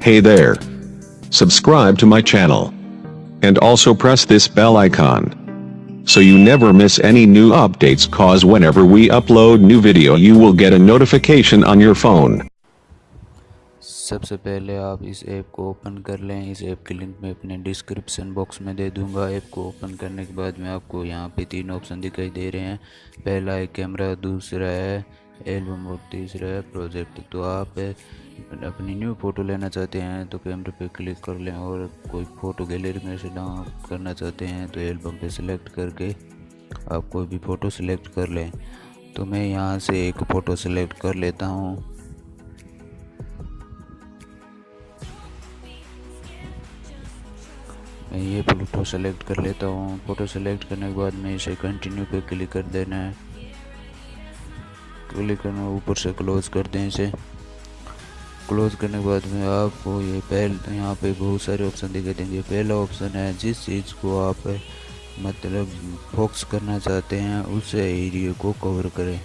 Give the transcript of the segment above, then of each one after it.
Hey there. Subscribe to my channel. And also press this bell icon, so you never miss any new updates, cause whenever we upload new video you will get a notification on your phone. सबसे पहले आप इस app को open कर लें। इस app की link मैं अपने डिस्क्रिप्शन बॉक्स में दे दूंगा। ऐप को ओपन करने के बाद में आपको यहाँ पे 3 ऑप्शन दिखाई दे रहे हैं। पहला है कैमरा, दूसरा है एल्बम और तीसरा है प्रोजेक्ट। तो आप अपनी न्यू फ़ोटो लेना चाहते हैं तो कैमरे पे क्लिक कर लें, और कोई फ़ोटो गैलरी में से डाउनलोड करना चाहते हैं तो एल्बम पे सिलेक्ट करके आप कोई भी फ़ोटो सिलेक्ट कर लें। तो मैं यहाँ से एक फ़ोटो सिलेक्ट कर लेता हूँ। मैं ये फ़ोटो सेलेक्ट कर लेता हूँ। फ़ोटो सेलेक्ट करने के बाद में इसे कंटिन्यू पे क्लिक कर देना है। क्लिक करना, ऊपर से क्लोज़ कर दें। इसे क्लोज़ करने के बाद में आपको ये यहाँ पे बहुत सारे ऑप्शन दिखाई देंगे। पहला ऑप्शन है जिस चीज़ को आप मतलब फोकस करना चाहते हैं उस एरिया को कवर करें।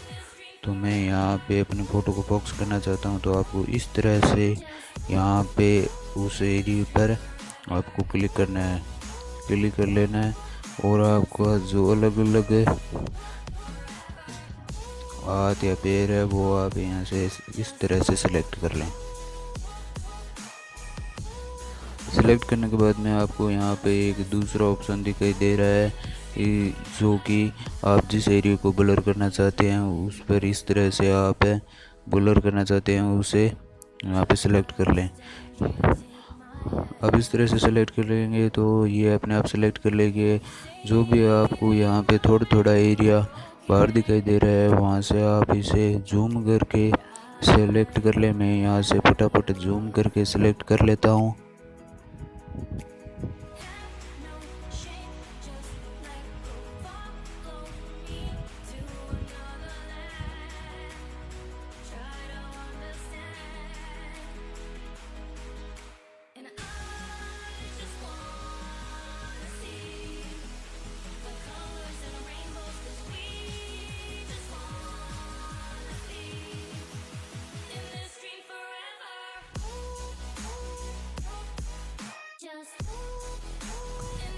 तो मैं यहाँ पे अपनी फ़ोटो को फोकस करना चाहता हूँ, तो आपको इस तरह से यहाँ पे उस एरिया पर आपको क्लिक करना है, क्लिक कर लेना है, और आपका जो अलग अलग हाथ या पैर है वो आप यहाँ से इस तरह से सिलेक्ट कर लें। सिलेक्ट करने के बाद में आपको यहाँ पे एक दूसरा ऑप्शन दिखाई दे रहा है जो कि आप जिस एरिया को ब्लर करना चाहते हैं उस पर इस तरह से आप ब्लर करना चाहते हैं उसे यहाँ पे सिलेक्ट कर लें। अब इस तरह से सेलेक्ट कर लेंगे तो ये अपने आप सेलेक्ट कर लेंगे। जो भी आपको यहाँ पे थोड़ा थोड़ा एरिया बाहर दिखाई दे रहा है वहाँ से आप इसे जूम करके सेलेक्ट कर लें। मैं यहाँ से फटाफट जूम करके सेलेक्ट कर लेता हूँ।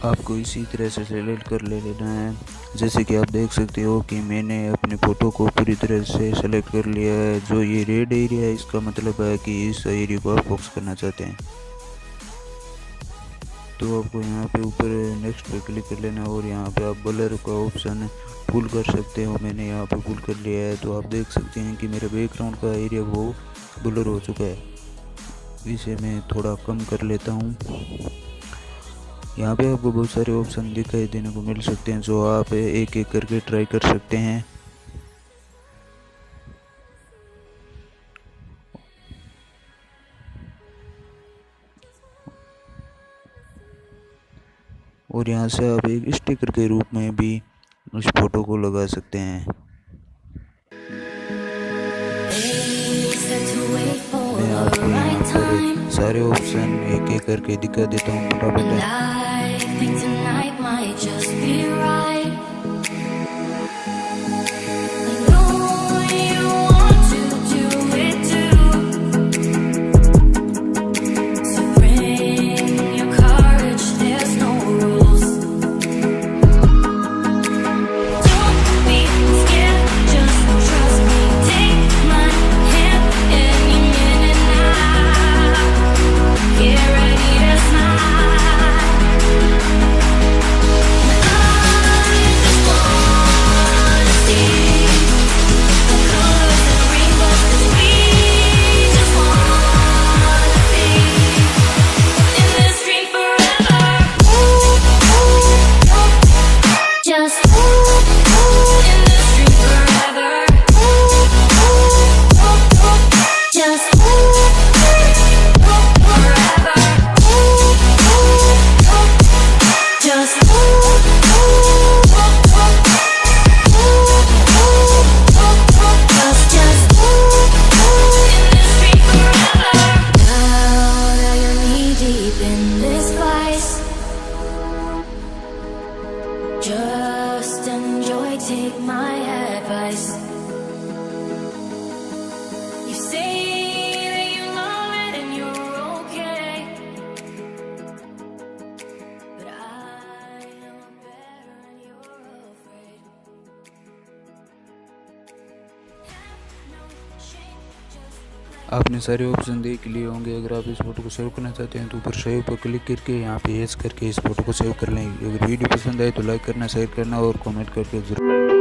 आपको इसी तरह से सेलेक्ट कर लेना है। जैसे कि आप देख सकते हो कि मैंने अपनी फ़ोटो को पूरी तरह से सेलेक्ट कर लिया है। जो ये रेड एरिया है इसका मतलब है कि इस एरिया को आप फोकस करना चाहते हैं। तो आपको यहाँ पे ऊपर नेक्स्ट पे क्लिक कर लेना है, और यहाँ पे आप ब्लर का ऑप्शन फुल कर सकते हो। मैंने यहाँ पे फुल कर लिया है। तो आप देख सकते हैं कि मेरे बैकग्राउंड का एरिया वो ब्लर हो चुका है। इसे मैं थोड़ा कम कर लेता हूँ। यहाँ पे आपको बहुत सारे ऑप्शन दिखाई देने को मिल सकते हैं जो आप एक एक करके ट्राई कर सकते हैं। और यहाँ से आप एक स्टिकर के रूप में भी उस फोटो को लगा सकते हैं। मैं आपको यहाँ पर सारे ऑप्शन एक एक करके दिखा देता हूँ फटाफट। आपने सारे ऑप्शन देख लिए होंगे। अगर आप इस फ़ोटो को सेव करना चाहते हैं तो ऊपर सेव पर क्लिक करके यहाँ पे यस करके इस फ़ोटो को सेव कर लें। अगर वीडियो पसंद आए तो लाइक करना, शेयर करना और कमेंट करके जरूर